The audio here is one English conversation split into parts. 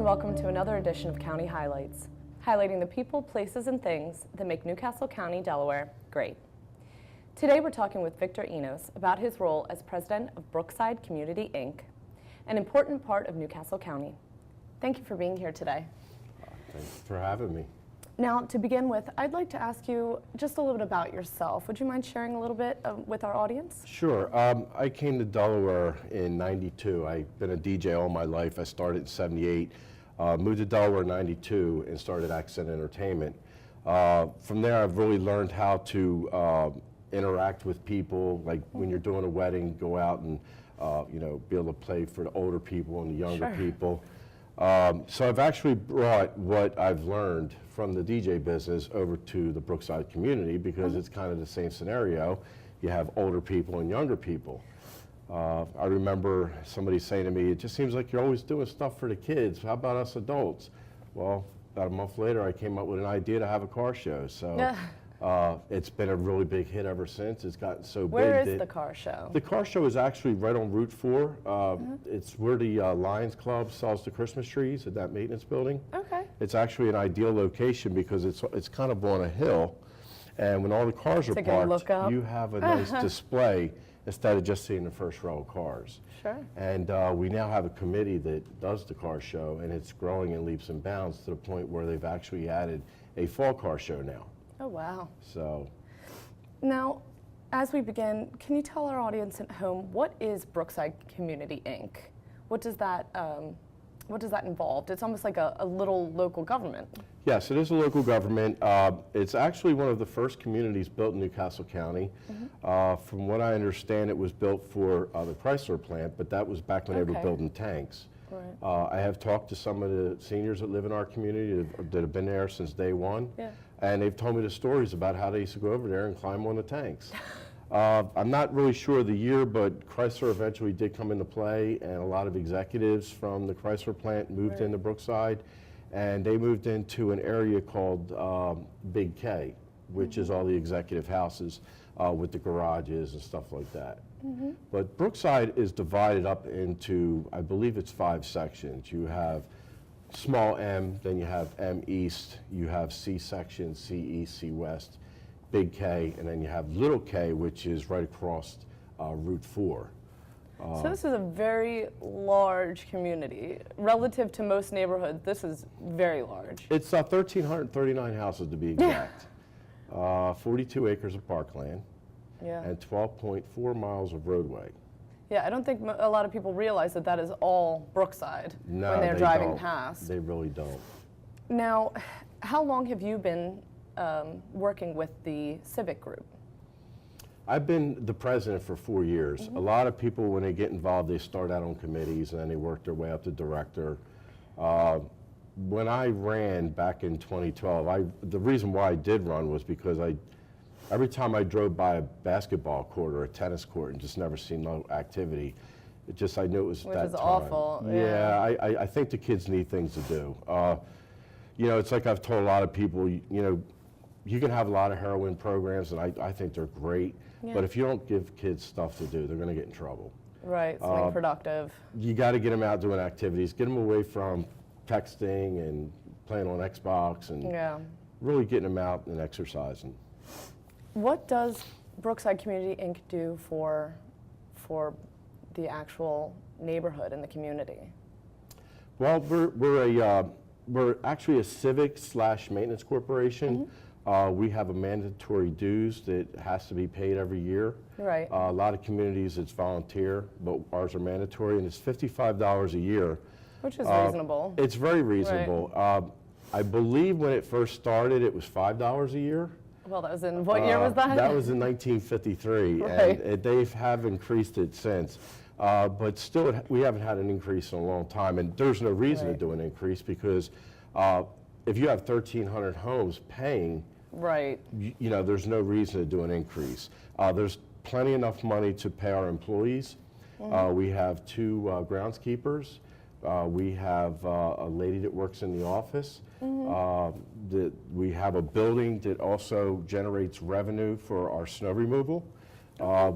welcome to another edition of County Highlights, highlighting the people, places, and things that make Newcastle County, Delaware, great. Today we're talking with Victor Enos about his role as president of Brookside Community Inc., an important part of Newcastle County. Thank you for being here today. Thanks for having me. Now, to begin with, I'd like to ask you just a little bit about yourself. Would you mind sharing a little bit with our audience? Sure. I came to Delaware in '92. I've been a DJ all my life. I started in '78, moved to Delaware in '92 and started Accent Entertainment. From there, I've really learned how to interact with people. Like when you're doing a wedding, go out and be able to play for the older people and the younger people. So I've actually brought what I've learned from the DJ business over to the Brookside community because it's kind of the same scenario. You have older people and younger people. I remember somebody saying to me, it just seems like you're always doing stuff for the kids. How about us adults? Well, about a month later, I came up with an idea to have a car show. So it's been a really big hit ever since. It's gotten so big. Where is the car show? The car show is actually right on Route 4. It's where the Lions Club sells the Christmas trees at that maintenance building. Okay. It's actually an ideal location because it's kind of on a hill, and when all the cars are parked, you have a nice display instead of just seeing the first row of cars. Sure. And we now have a committee that does the car show, and it's growing in leaps and bounds to the point where they've actually added a fall car show now. Oh, wow. So, now, as we begin, can you tell our audience at home, what is Brookside Community Inc.? What does that involve? It's almost like a little local government. Yes, it is a local government. It's actually one of the first communities built in Newcastle County. From what I understand, it was built for the Chrysler plant, but that was back when they were building tanks. Right. I have talked to some of the seniors that live in our community that have been there since day one. Yeah. And they've told me the stories about how they used to go over there and climb on the tanks. I'm not really sure of the year, but Chrysler eventually did come into play, and a lot of executives from the Chrysler plant moved into Brookside, and they moved into an area called Big K, which is all the executive houses with the garages and stuff like that. But Brookside is divided up into, I believe it's 5 sections. You have small M, then you have M East, you have C section, C East, C West, Big K, and then you have Little K, which is right across Route 4. So this is a very large community. Relative to most neighborhoods, this is very large. It's 1,339 houses to be exact, 42 acres of parkland, and 12.4 miles of roadway. Yeah, I don't think a lot of people realize that that is all Brookside when they're driving past. They really don't. Now, how long have you been working with the civic group? I've been the president for 4 years. A lot of people, when they get involved, they start out on committees and then they work their way up to director. When I ran back in 2012, the reason why I did run was because every time I drove by a basketball court or a tennis court and just never seen no activity, I knew it was that time. Which is awful. Yeah, I think the kids need things to do. It's like I've told a lot of people, you can have a lot of heroin programs, and I think they're great, but if you don't give kids stuff to do, they're going to get in trouble. Right, something productive. You got to get them out doing activities, get them away from texting and playing on Xbox, and really getting them out and exercising. What does Brookside Community Inc. do for the actual neighborhood and the community? Well, we're actually a civic/maintenance corporation. We have a mandatory dues that has to be paid every year. Right. A lot of communities it's volunteer, but ours are mandatory, and it's $55 a year. Which is reasonable. It's very reasonable. Right. I believe when it first started, it was $5 a year. Well, that was in, what year was that? That was in 1953, and they have increased it since. But still, we haven't had an increase in a long time, and there's no reason to do an increase because if you have 1,300 homes paying, there's no reason to do an increase. There's plenty enough money to pay our employees. We have 2 groundskeepers. We have a lady that works in the office. We have a building that also generates revenue for our snow removal.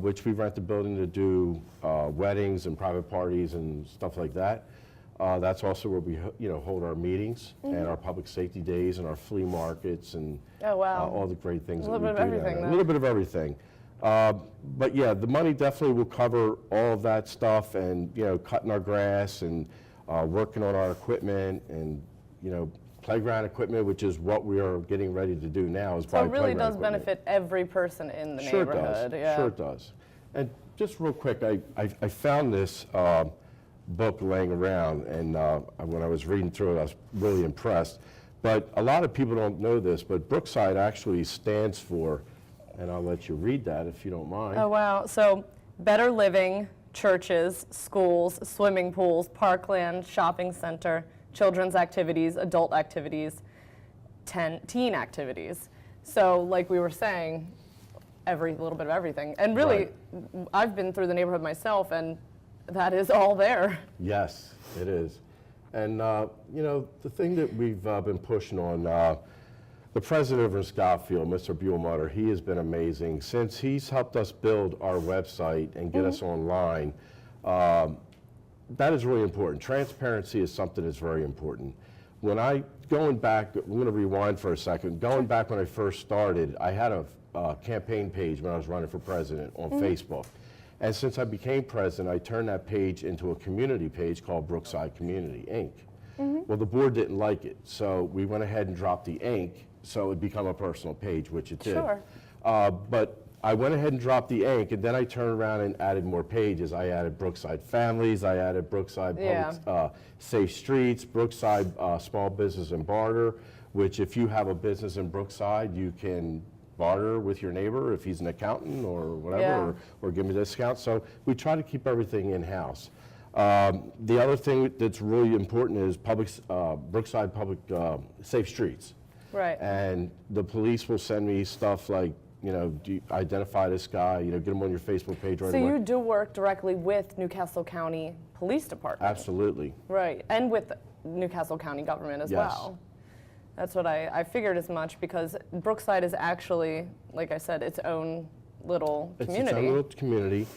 which we rent the building to do weddings and private parties and stuff like that. That's also where we hold our meetings and our public safety days and our flea markets and Oh, wow. all the great things A that we little do bit of down everything, there. A then. little bit of everything. But yeah, the money definitely will cover all of that stuff, and cutting our grass and working on our equipment and playground equipment, which is what we are getting ready to do now. Is So buy it really playground does equipment. benefit every person in the Sure neighborhood. It does. Yeah. Sure it does. And just real quick, I found this book laying around, and when I was reading through it, I was really impressed. But a lot of people don't know this, but Brookside actually stands for, and I'll let you read that if you don't mind. Oh, wow. So better living, churches, schools, swimming pools, parkland, shopping center, children's activities, adult activities, teen activities. So like we were saying, every little bit of everything. And really, I've been through the neighborhood myself, and that is all there. Yes, it is. And, the thing that we've been pushing on, the president over in Scottfield, Mr. Buellmutter, he has been amazing. Since he's helped us build our website and get us online, that is really important. Transparency is something that's very important. Going back, I'm going to rewind for a second. Going back when I first started, I had a campaign page when I was running for president on Facebook. And since I became president, I turned that page into a community page called Brookside Community Inc. Well, the board didn't like it, so we went ahead and dropped the Inc. so it would become a personal page, which it did. Sure. But I went ahead and dropped the Inc., and then I turned around and added more pages. I added Brookside Families, I added Brookside Public, Safe Streets, Brookside Small Business and Barter, which if you have a business in Brookside, you can barter with your neighbor if he's an accountant or whatever, or give him a discount. So we try to keep everything in-house. The other thing that's really important is Brookside Public Safe Streets. Right. And the police will send me stuff like, do you identify this guy, get him on your Facebook page right away. So you do work directly with Newcastle County Police Department? Absolutely. Right, and with Newcastle County government as well. That's what I figured as much, because Brookside is actually, like I said, its own little community. It's its own little community.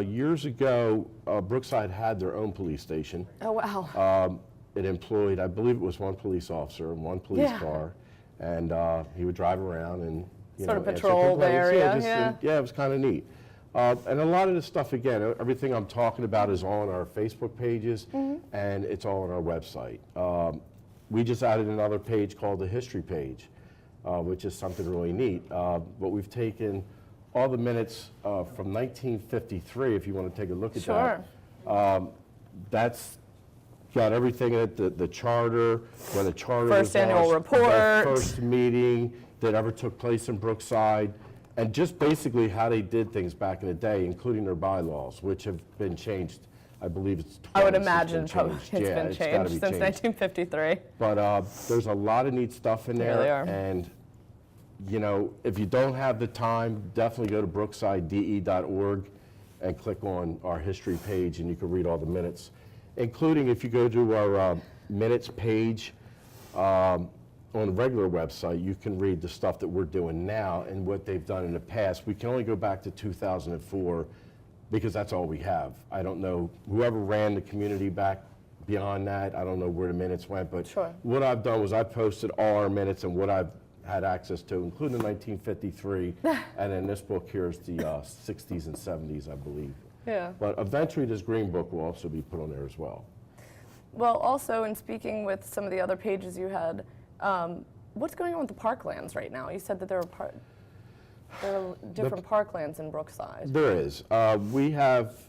Years ago, Brookside had their own police station. Oh, wow. It employed, I believe it was one police officer and one police car, and he would drive around and sort of answer patrol the complaints. area. Yeah, it was kind of neat. And a lot of this stuff, again, everything I'm talking about is on our Facebook pages, and it's all on our website. We just added another page called the history page, which is something really neat. But we've taken all the minutes from 1953, if you want to take a look at that. That's got everything in it, the charter, when the charter was First annual launched, report. the first meeting that ever took place in Brookside, and just basically how they did things back in the day, including their bylaws, which have been changed. I believe it's twice. I would imagine probably it's been changed since 1953. But there's a lot of neat stuff in there. There they are. And, if you don't have the time, definitely go to brooksidede.org and click on our history page, and you can read all the minutes, including if you go to our minutes page on the regular website, you can read the stuff that we're doing now and what they've done in the past. We can only go back to 2004 because that's all we have. I don't know, whoever ran the community back beyond that, I don't know where the minutes went, but what I've done was I posted all our minutes and what I've had access to, including 1953, and then this book here is the 60s and 70s, I believe. Yeah. But eventually this green book will also be put on there as well. Well, also, in speaking with some of the other pages you had, what's going on with the parklands right now? You said that there are different parklands in Brookside. There is. We have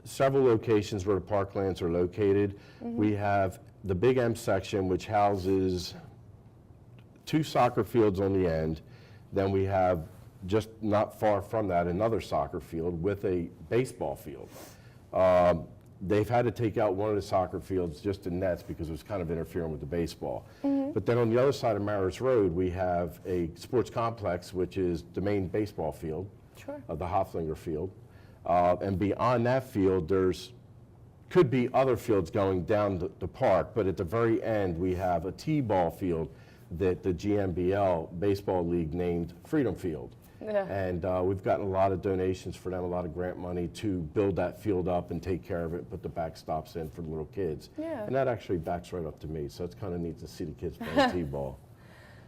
several locations where the parklands are located. We have the Big M section, which houses 2 soccer fields on the end. Then we have, just not far from that, another soccer field with a baseball field. They've had to take out one of the soccer fields just in nets because it was kind of interfering with the baseball. But then on the other side of Maris Road, we have a sports complex, which is the main baseball field, the Hoflinger Field. And beyond that field, could be other fields going down the park, but at the very end, we have a T-ball field that the GMBL Baseball League named Freedom Field. Yeah. And we've gotten a lot of donations for them, a lot of grant money to build that field up and take care of it, put the backstops in for the little kids. Yeah. And that actually backs right up to me, so it's kind of neat to see the kids playing t-ball.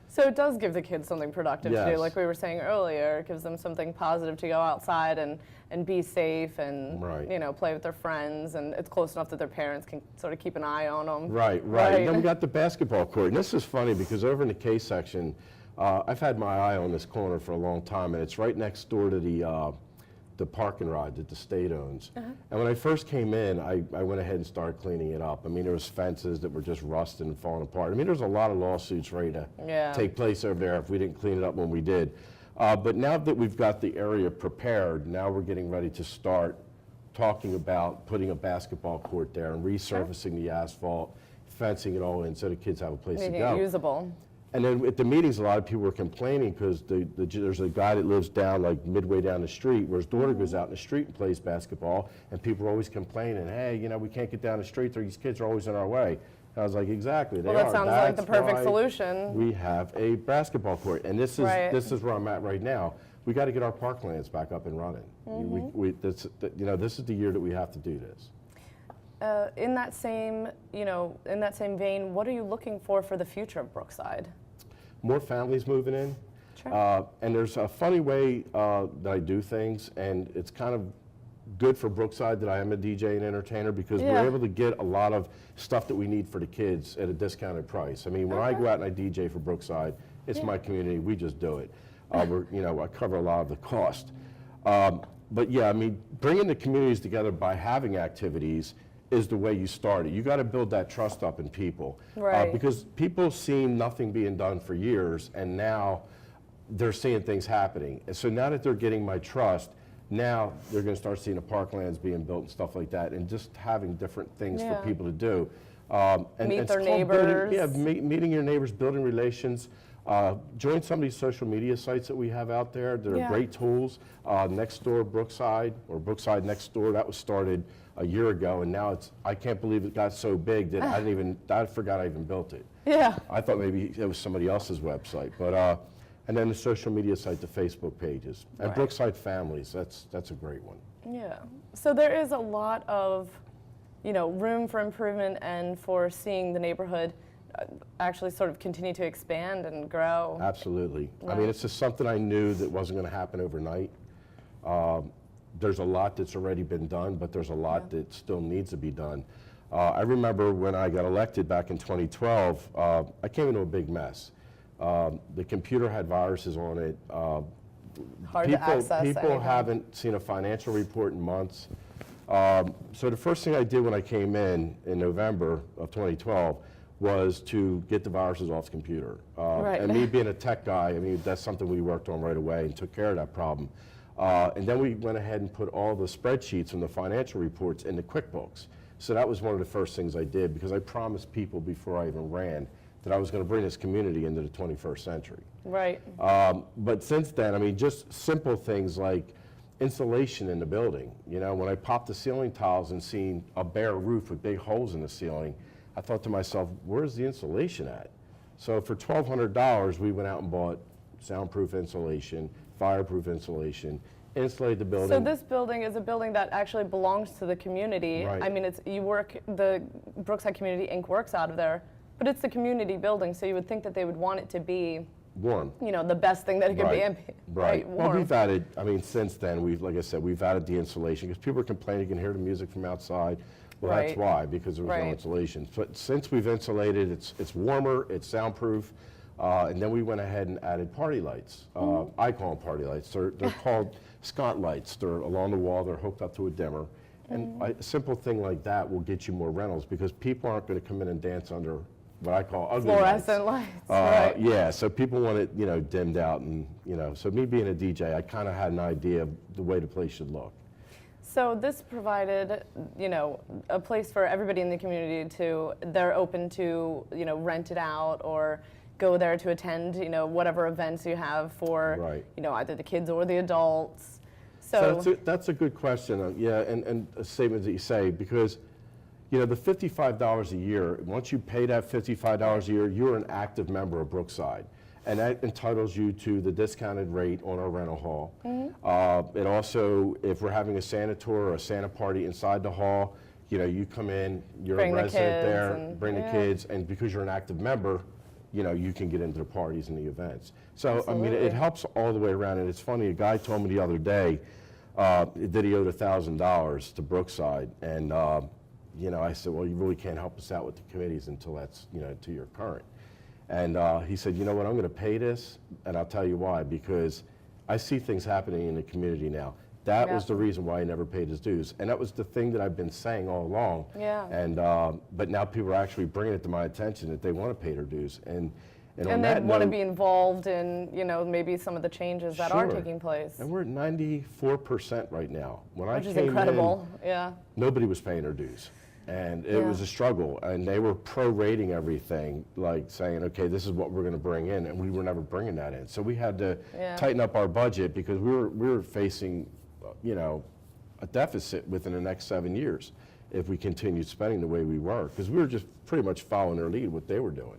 So it does give the kids something productive to Yes. do, like we were saying earlier. It gives them something positive to go outside and be safe and, Right. you know, play with their friends, and it's close enough that their parents can sort of keep an eye on them. Right. And then we got the basketball court. And this is funny because over in the K section, I've had my eye on this corner for a long time, and it's right next door to the park and ride that the state owns. And when I first came in, I went ahead and started cleaning it up. I mean, there was fences that were just rusted and falling apart. I mean, there's a lot of lawsuits ready to take place over there if we didn't clean it up when we did. But now that we've got the area prepared, now we're getting ready to start talking about putting a basketball court there and resurfacing the asphalt, fencing it all in so the kids have a place to Making go. it usable. And then at the meetings, a lot of people were complaining because there's a guy that lives down, like midway down the street, where his daughter goes out in the street and plays basketball, and people are always complaining, hey, you know, we can't get down the street, these kids are always in our way. And I was like, exactly, they Well, that are. sounds like the That's perfect why solution. we have a basketball court, and this is Right. this is where I'm at right now. We got to get our parklands back up and running. This is the year that we have to do this. In that same, in that same vein, what are you looking for the future of Brookside? More families moving in. Sure. And there's a funny way that I do things, and it's kind of good for Brookside that I am a DJ and entertainer because we're able to get a lot of stuff that we need for the kids at a discounted price. I mean, when I go out and I DJ for Brookside, it's my community, we just do it. I cover a lot of the cost. But yeah, I mean, bringing the communities together by having activities is the way you start it. You got to build that trust up in people. Right. Because people seen nothing being done for years, and now they're seeing things happening. And so now that they're getting my trust, now they're going to start seeing the parklands being built and stuff like that, and just having different things for people to do. And Meet it's their called building- neighbors. meeting your neighbors, building relations. Join some of these social media sites that we have out there. They're great tools. Next Door Brookside, or Brookside Next Door, that was started a year ago, and now I can't believe it got so big that I forgot I even built it. Yeah. I thought maybe it was somebody else's website, but and then the social media site, the Facebook pages, and Brookside Families. That's a great one. Yeah. So there is a lot of, room for improvement and for seeing the neighborhood actually sort of continue to expand and grow. Absolutely. I mean, it's just something I knew that wasn't going to happen overnight. There's a lot that's already been done, but there's a lot that still needs to be done. I remember when I got elected back in 2012, I came into a big mess. The computer had viruses on it. Hard to access People anything. haven't seen a financial report in months. So the first thing I did when I came in November of 2012 was to get the viruses off the computer. And me being a tech guy, I mean, that's something we worked on right away and took care of that problem. And then we went ahead and put all the spreadsheets and the financial reports into QuickBooks. So that was one of the first things I did because I promised people before I even ran that I was going to bring this community into the 21st century. Right. But since then, I mean, just simple things like insulation in the building. When I popped the ceiling tiles and seen a bare roof with big holes in the ceiling, I thought to myself, where's the insulation at? So for $1,200, we went out and bought soundproof insulation, fireproof insulation, insulated the building. So this building is a building that actually belongs to the community. Right. I mean, the Brookside Community Inc. works out of there, but it's the community building, so you would think that they would want it to be, warm. the best thing that it could be. Right. Warm. Well, we've added, I mean, since then, like I said, we've added the insulation because people are complaining you can hear the music from outside. Well, that's why, because there was no insulation. But since we've insulated, it's warmer, it's soundproof, and then we went ahead and added party lights. I call them party lights. They're called Scott lights. They're along the wall. They're hooked up to a dimmer. And a simple thing like that will get you more rentals because people aren't going to come in and dance under what I call ugly Fluorescent lights. Yeah, so people want it, dimmed out, and so me being a DJ, I kind of had an idea of the way the place should look. So this provided, a place for everybody in the community they're open to, rent it out or go there to attend, whatever events you have for, either the kids or the adults. So that's a good question. And a statement that you say, because, the $55 a year, once you pay that $55 a year, you're an active member of Brookside. and that entitles you to the discounted rate on our rental hall. It also, if we're having a Santa tour or a Santa party inside the hall, you know, you come in, you're Bring a the resident kids there, and- bring the kids, and because you're an active member, you know, you can get into the parties and the events. So, I mean, Absolutely. it helps all the way around, and it's funny, a guy told me the other day that he owed $1,000 to Brookside, and, you know, I said, well, you really can't help us out with the committees until that's, you know, until you're current. And he said, you know what, I'm going to pay this, and I'll tell you why, because I see things happening in the community now. That was the reason why he never paid his dues, and that was the thing that I've been saying all along. Yeah. And but now people are actually bringing it to my attention that they want to pay their dues, and on And they that want to note, be involved in, you know, maybe some of the changes that are Sure. taking place, and we're at 94% right now. When I which is came incredible. Yeah. in, nobody was paying their dues. And it was a struggle, and they were prorating everything, like saying, okay, this is what we're going to bring in, and we were never bringing that in. So we had to tighten up our budget because we were facing, you know, a deficit within the next 7 years if we continued spending the way we were, because we were just pretty much following their lead, what they were doing.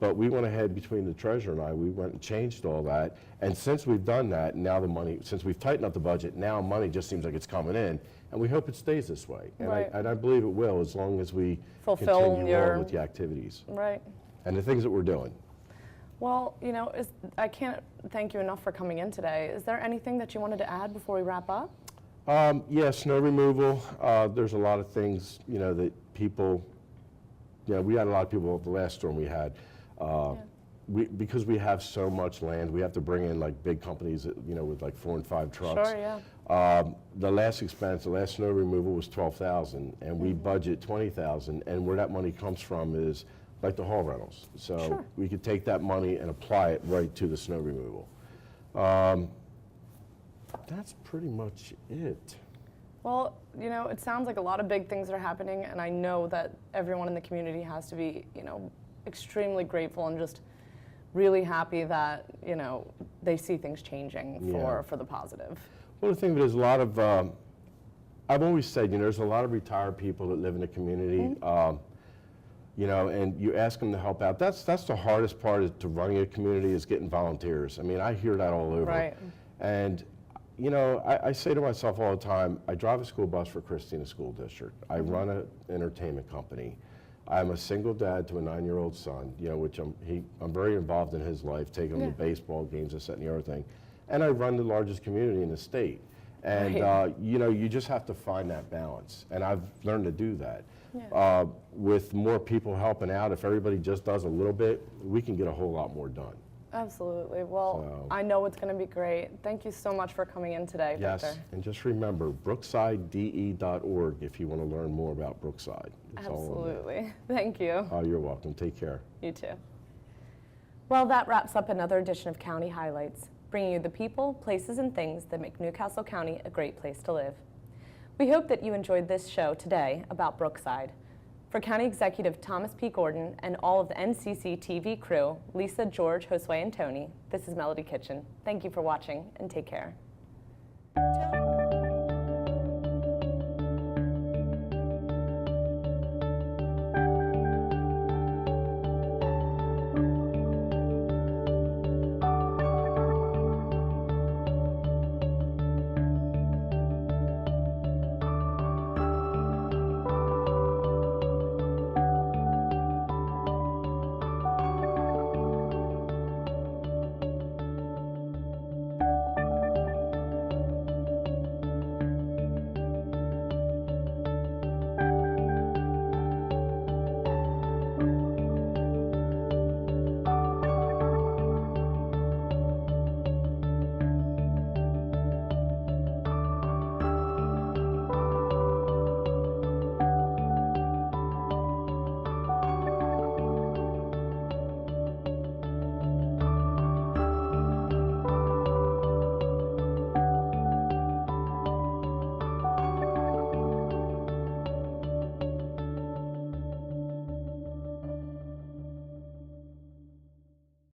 But we went ahead, between the treasurer and I, we went and changed all that, and since we've done that, now the money, since we've tightened up the budget, now money just seems like it's coming in, and we hope it stays this way. And, Right. I believe it will, as long as we Fulfill continue your- on with the activities Right. and the things that we're doing. Well, you know, I can't thank you enough for coming in today. Is there anything that you wanted to add before we wrap up? Yeah, snow removal. There's a lot of things, you know, that people, you know, we had a lot of people at the last storm we had. Because we have so much land, we have to bring in like big companies, that, you know, with like 4 and 5 trucks. Sure, yeah. The last expense, the last snow removal was $12,000, and we budget $20,000, and where that money comes from is like the hall rentals. So Sure. we could take that money and apply it right to the snow removal. That's pretty much it. Well, you know, it sounds like a lot of big things are happening, and I know that everyone in the community has to be, you know, extremely grateful and just really happy that, you know, they see things changing for the positive. Well, the thing is, a lot of, I've always said, you know, there's a lot of retired people that live in the community, you know, and you ask them to help out. That's the hardest part to running a community, is getting volunteers. I mean, I hear that all over. Right. And, you know, I say to myself all the time, I drive a school bus for Christina School District. I run an entertainment company. I'm a single dad to a 9-year-old son, you know, which I'm very involved in his life, taking him to baseball games, this, that, and the other thing. And I run the largest community in the state. And, you know, you just have to find that balance. And I've learned to do that. With more people helping out, if everybody just does a little bit, we can get a whole lot more done. Absolutely. Well, I know it's going to be great. Thank you so much for coming in today, Yes, Victor. and just remember, brooksidede.org if you want to learn more about Brookside. It's all on there. Absolutely. Thank you. Oh, you're welcome. Take care. You too. Well, that wraps up another edition of County Highlights, bringing you the people, places, and things that make Newcastle County a great place to live. We hope that you enjoyed this show today about Brookside. For County Executive Thomas P. Gordon and all of the NCC TV crew, Lisa, George, Josue, and Tony, this is Melody Kitchen. Thank you for watching, and take care.